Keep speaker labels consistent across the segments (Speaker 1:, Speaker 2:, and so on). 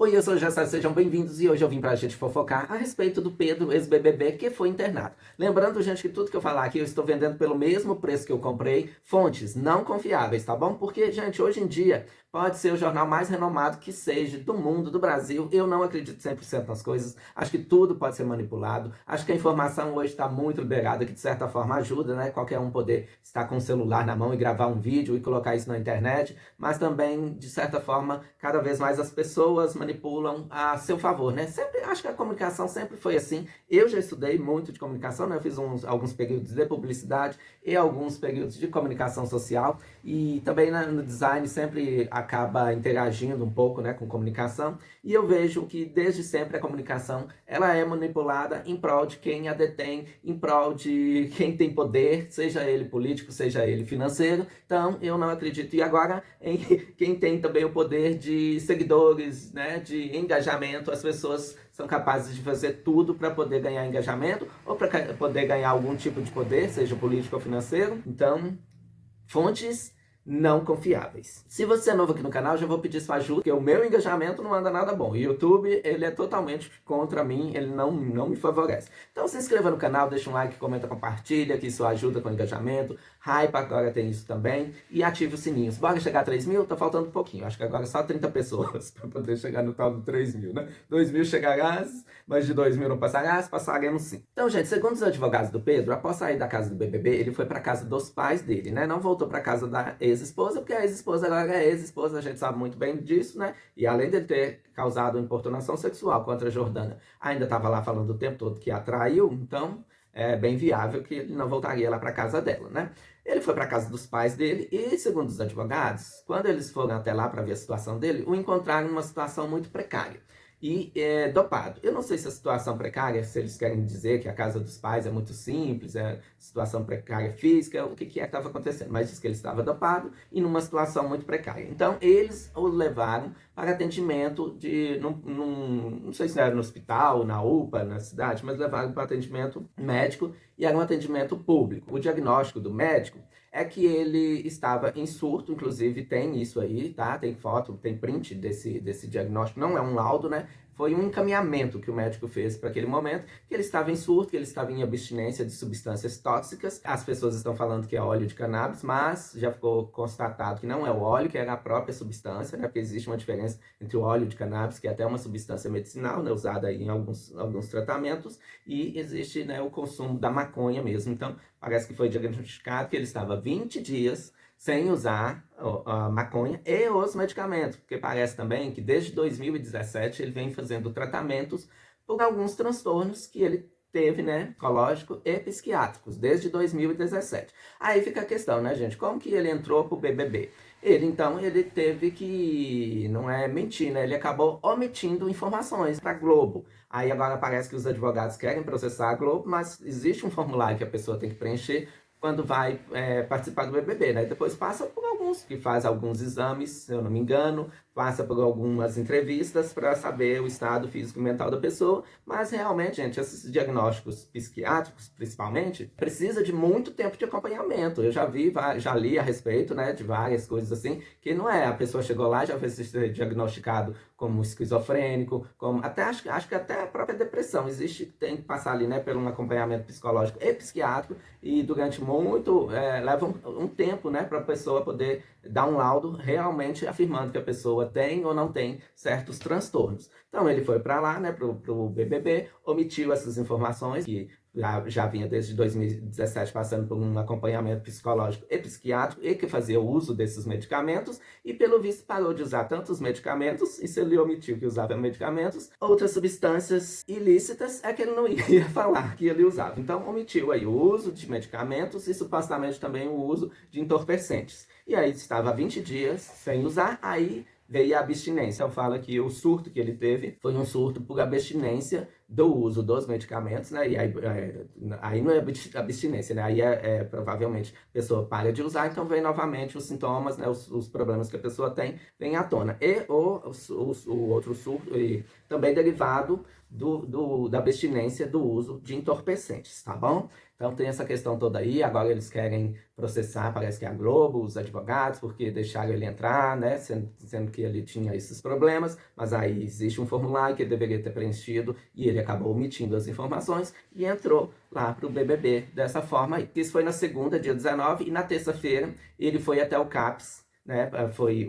Speaker 1: Oi, eu sou o Jessé, sejam bem-vindos e hoje eu vim pra gente fofocar a respeito do Pedro, ex-BBB, que foi internado. Lembrando, gente, que tudo que eu falar aqui eu estou vendendo pelo mesmo preço que eu comprei, fontes não confiáveis, tá bom? Porque, gente, hoje em dia pode ser o jornal mais renomado que seja do mundo, do Brasil, eu não acredito 100% nas coisas, acho que tudo pode ser manipulado, acho que a informação hoje está muito liberada, que de certa forma ajuda, né? Qualquer um poder estar com o celular na mão e gravar um vídeo e colocar isso na internet, mas também, de certa forma, cada vez mais as pessoas manipulam a seu favor, né? Sempre, acho que a comunicação sempre foi assim. Eu já estudei muito de comunicação, né? Eu fiz alguns períodos de publicidade e alguns períodos de comunicação social e também no design sempre acaba interagindo um pouco, né, com comunicação, e eu vejo que desde sempre a comunicação ela é manipulada em prol de quem a detém, em prol de quem tem poder, seja ele político, seja ele financeiro. Então eu não acredito. E agora em quem tem também o poder de seguidores, né, de engajamento, as pessoas são capazes de fazer tudo para poder ganhar engajamento ou para poder ganhar algum tipo de poder, seja político ou financeiro. Então, fontes não confiáveis. Se você é novo aqui no canal, já vou pedir sua ajuda, porque o meu engajamento não anda nada bom. O YouTube, ele é totalmente contra mim, ele não me favorece. Então se inscreva no canal, deixa um like, comenta, compartilha, que isso ajuda com o engajamento. Hype agora tem isso também. E ative os sininhos. Bora chegar a 3 mil? Tá faltando um pouquinho. Acho que agora é só 30 pessoas para poder chegar no tal do 3 mil, né? 2 mil chegarás, mas de 2 mil não passarás, passaremos sim. Então, gente, segundo os advogados do Pedro, após sair da casa do BBB, ele foi para casa dos pais dele, né? Não voltou para casa da ex-esposa, porque a ex-esposa agora é ex-esposa, a gente sabe muito bem disso, né? E além dele ter causado importunação sexual contra a Jordana, ainda estava lá falando o tempo todo que a traiu, então é bem viável que ele não voltaria lá para casa dela, né? Ele foi para casa dos pais dele e, segundo os advogados, quando eles foram até lá para ver a situação dele, o encontraram numa situação muito precária e dopado. Eu não sei se a situação precária, se eles querem dizer que a casa dos pais é muito simples, é situação precária física, o que é que estava acontecendo, mas diz que ele estava dopado e numa situação muito precária. Então, eles o levaram para atendimento não sei se era no hospital, na UPA, na cidade, mas levaram para atendimento médico e era um atendimento público. O diagnóstico do médico é que ele estava em surto, inclusive tem isso aí, tá? Tem foto, tem print desse diagnóstico, não é um laudo, né? Foi um encaminhamento que o médico fez para aquele momento, que ele estava em surto, que ele estava em abstinência de substâncias tóxicas. As pessoas estão falando que é óleo de cannabis, mas já ficou constatado que não é o óleo, que era a própria substância, né? Porque existe uma diferença entre o óleo de cannabis, que é até uma substância medicinal, né? Usada em alguns tratamentos, e existe, né, o consumo da maconha mesmo. Então, parece que foi diagnosticado que ele estava 20 dias sem usar a maconha e os medicamentos, porque parece também que desde 2017 ele vem fazendo tratamentos por alguns transtornos que ele teve, né, psicológico e psiquiátricos, desde 2017. Aí fica a questão, né, gente, como que ele entrou pro BBB? Ele teve que, não é mentir, né, ele acabou omitindo informações para Globo. Aí agora parece que os advogados querem processar a Globo, mas existe um formulário que a pessoa tem que preencher quando vai participar do BBB, né? Depois passa por alguns, que faz alguns exames, se eu não me engano, passa por algumas entrevistas para saber o estado físico e mental da pessoa, mas realmente, gente, esses diagnósticos psiquiátricos, principalmente, precisa de muito tempo de acompanhamento. Eu já li a respeito, né, de várias coisas assim, que não é, a pessoa chegou lá, já foi diagnosticado como esquizofrênico, como até acho que até a própria depressão tem que passar ali, né, por um acompanhamento psicológico e psiquiátrico, e durante leva um tempo, né, para a pessoa poder dar um laudo realmente afirmando que a pessoa tem ou não tem certos transtornos. Então ele foi para lá, né, pro BBB, omitiu essas informações que já vinha desde 2017 passando por um acompanhamento psicológico e psiquiátrico e que fazia uso desses medicamentos, e pelo visto parou de usar tantos medicamentos, e se ele omitiu que usava medicamentos, outras substâncias ilícitas é que ele não ia falar que ele usava. Então omitiu aí o uso de medicamentos e supostamente também o uso de entorpecentes. E aí estava 20 dias sem usar, aí veio a abstinência. Eu falo que o surto que ele teve foi um surto por abstinência do uso dos medicamentos, né? E aí não é abstinência, né? Aí provavelmente a pessoa para de usar, então vem novamente os sintomas, né? Os problemas que a pessoa tem, vem à tona. E o outro surto, e também derivado da abstinência do uso de entorpecentes, tá bom? Então tem essa questão toda aí, agora eles querem processar, parece que a Globo, os advogados, porque deixaram ele entrar, né, sendo que ele tinha esses problemas, mas aí existe um formulário que ele deveria ter preenchido e ele acabou omitindo as informações e entrou lá para o BBB dessa forma aí. Isso foi na segunda, dia 19, e na terça-feira ele foi até o CAPS, né,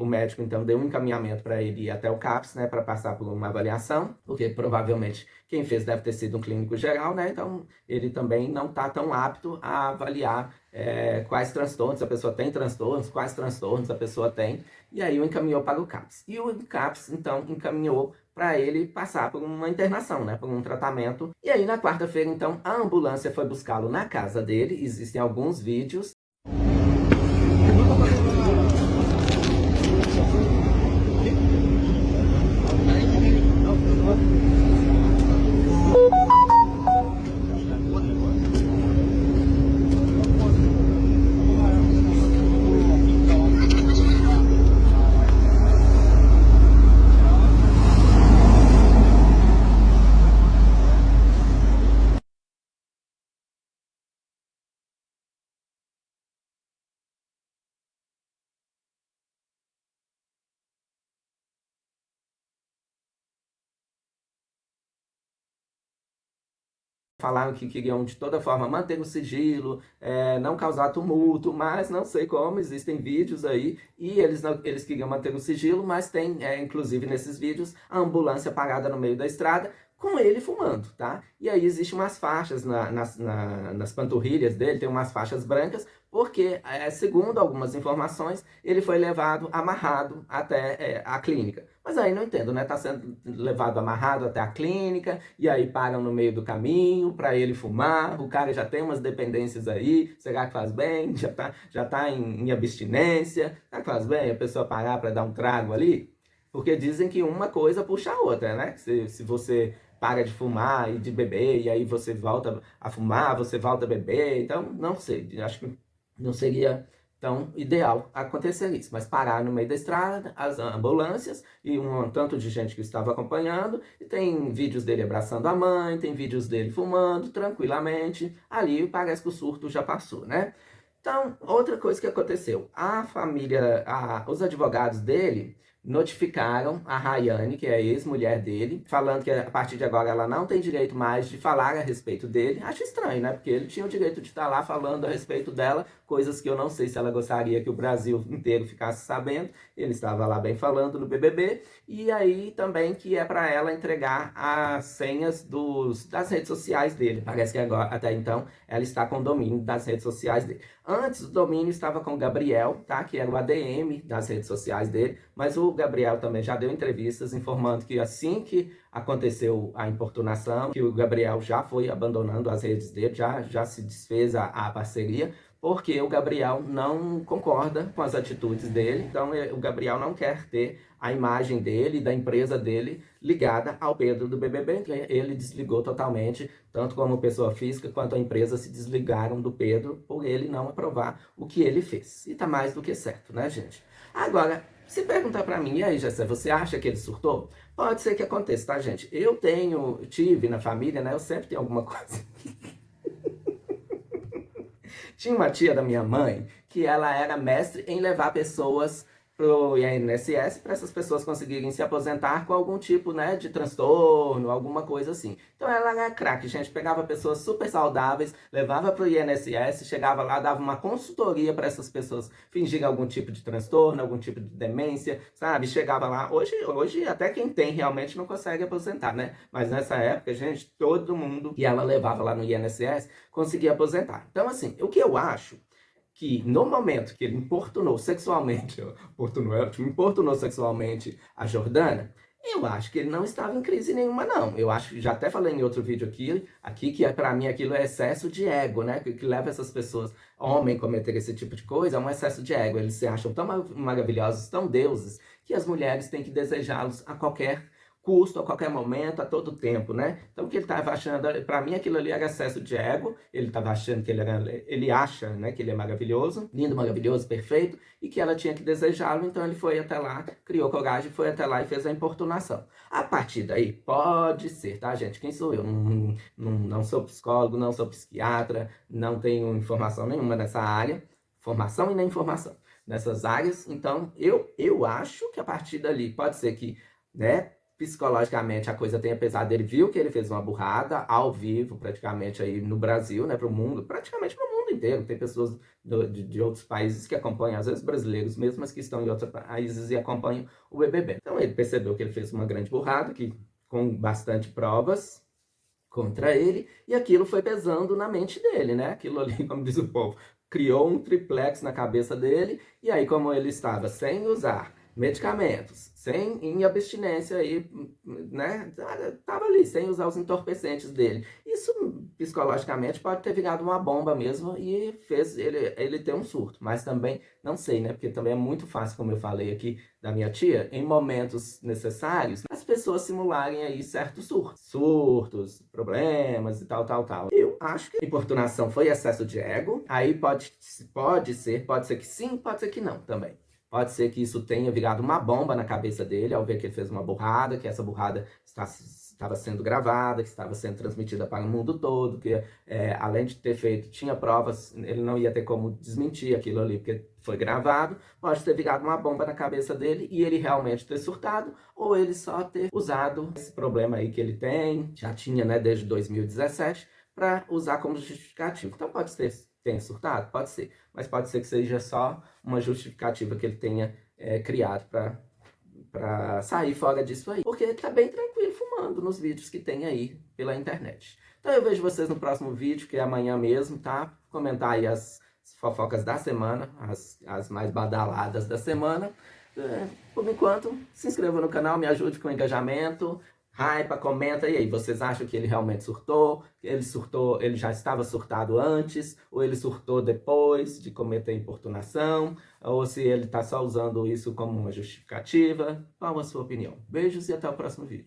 Speaker 1: o médico então deu um encaminhamento para ele ir até o CAPS, né, para passar por uma avaliação, porque provavelmente quem fez deve ter sido um clínico geral, né, então ele também não está tão apto a avaliar quais transtornos a pessoa tem, quais transtornos a pessoa tem, e aí o encaminhou para o CAPS. E o CAPS então encaminhou para ele passar por uma internação, né, por um tratamento. E aí na quarta-feira então a ambulância foi buscá-lo na casa dele, existem alguns vídeos. Falaram que queriam de toda forma manter o sigilo, não causar tumulto, mas não sei como, existem vídeos aí e eles queriam manter o sigilo, mas tem, inclusive nesses vídeos, a ambulância parada no meio da estrada com ele fumando, tá? E aí existem umas faixas nas panturrilhas dele, tem umas faixas brancas, porque, segundo algumas informações, ele foi levado amarrado até a clínica. Mas aí não entendo, né? Tá sendo levado amarrado até a clínica, e aí param no meio do caminho para ele fumar. O cara já tem umas dependências aí, será que faz bem? Já tá em abstinência, será que faz bem a pessoa parar para dar um trago ali? Porque dizem que uma coisa puxa a outra, né? Se você para de fumar e de beber, e aí você volta a fumar, você volta a beber, então não sei, acho que não seria tão ideal acontecer isso, mas parar no meio da estrada, as ambulâncias e um tanto de gente que estava acompanhando, e tem vídeos dele abraçando a mãe, tem vídeos dele fumando tranquilamente, ali parece que o surto já passou, né? Então, outra coisa que aconteceu, a família, os advogados dele notificaram a Rayane, que é a ex-mulher dele, falando que a partir de agora ela não tem direito mais de falar a respeito dele. Acho estranho, né? Porque ele tinha o direito de estar lá falando a respeito dela, coisas que eu não sei se ela gostaria que o Brasil inteiro ficasse sabendo. Ele estava lá bem falando no BBB. E aí também que é para ela entregar as senhas das redes sociais dele. Parece que agora, até então, ela está com o domínio das redes sociais dele. Antes o domínio estava com o Gabriel, tá? Que era o ADM das redes sociais dele, mas o Gabriel também já deu entrevistas informando que assim que aconteceu a importunação, que o Gabriel já foi abandonando as redes dele, já se desfez a parceria, porque o Gabriel não concorda com as atitudes dele, então o Gabriel não quer ter a imagem dele, da empresa dele, ligada ao Pedro do BBB. Ele desligou totalmente, tanto como pessoa física, quanto a empresa se desligaram do Pedro, por ele não aprovar o que ele fez. E tá mais do que certo, né, gente? Agora, se perguntar pra mim, e aí, Jéssica, você acha que ele surtou? Pode ser que aconteça, tá, gente? Eu tive na família, né, eu sempre tenho alguma coisa... Tinha uma tia da minha mãe que ela era mestre em levar pessoas pro INSS para essas pessoas conseguirem se aposentar com algum tipo, né, de transtorno, alguma coisa assim. Então ela era craque, gente, pegava pessoas super saudáveis, levava pro INSS, chegava lá, dava uma consultoria para essas pessoas fingirem algum tipo de transtorno, algum tipo de demência, sabe? Chegava lá, hoje até quem tem realmente não consegue aposentar, né? Mas nessa época, gente, todo mundo que ela levava lá no INSS conseguia aposentar. Então assim, o que eu acho que no momento que ele importunou sexualmente a Jordana, eu acho que ele não estava em crise nenhuma, não. Eu acho, já até falei em outro vídeo aqui que para mim aquilo é excesso de ego, né? Que leva essas pessoas, homem, a cometer esse tipo de coisa, é um excesso de ego. Eles se acham tão maravilhosos, tão deuses, que as mulheres têm que desejá-los a qualquer custo, a qualquer momento, a todo tempo, né? Então o que ele estava achando, para mim aquilo ali era excesso de ego, ele estava achando que ele acha, né, que ele é maravilhoso, lindo, maravilhoso, perfeito, e que ela tinha que desejá-lo, então ele foi até lá, criou coragem, foi até lá e fez a importunação. A partir daí, pode ser, tá, gente? Quem sou eu? Não sou psicólogo, não sou psiquiatra, não tenho informação nenhuma nessa área, formação e nem informação nessas áreas, então eu acho que a partir dali pode ser que, né, psicologicamente a coisa tenha pesado, ele viu que ele fez uma burrada ao vivo, praticamente aí no Brasil, né, para o mundo, praticamente para o mundo inteiro, tem pessoas de outros países que acompanham, às vezes brasileiros mesmo, mas que estão em outros países e acompanham o BBB. Então ele percebeu que ele fez uma grande burrada, que com bastante provas contra ele, e aquilo foi pesando na mente dele, né, aquilo ali, como diz o povo, criou um triplex na cabeça dele, e aí como ele estava sem usar medicamentos, em abstinência aí, né, tava ali, sem usar os entorpecentes dele. Isso psicologicamente pode ter virado uma bomba mesmo e fez ele ter um surto, mas também não sei, né, porque também é muito fácil, como eu falei aqui da minha tia, em momentos necessários, as pessoas simularem aí certos surtos, problemas e tal. Eu acho que a importunação foi excesso de ego, aí pode ser que sim, pode ser que não também. Pode ser que isso tenha virado uma bomba na cabeça dele ao ver que ele fez uma burrada, que essa burrada estava sendo gravada, que estava sendo transmitida para o mundo todo, que além de ter feito, tinha provas, ele não ia ter como desmentir aquilo ali, porque foi gravado. Pode ter virado uma bomba na cabeça dele e ele realmente ter surtado, ou ele só ter usado esse problema aí que ele tem, já tinha, né, desde 2017, para usar como justificativo. Então pode ser tenha surtado? Pode ser. Mas pode ser que seja só uma justificativa que ele tenha criado para sair fora disso aí. Porque ele tá bem tranquilo fumando nos vídeos que tem aí pela internet. Então eu vejo vocês no próximo vídeo, que é amanhã mesmo, tá? Comentar aí as fofocas da semana, as mais badaladas da semana. Por enquanto, se inscreva no canal, me ajude com o engajamento. Hypa, comenta aí, vocês acham que ele realmente surtou? Ele já estava surtado antes? Ou ele surtou depois de cometer importunação? Ou se ele está só usando isso como uma justificativa? Qual a sua opinião? Beijos e até o próximo vídeo.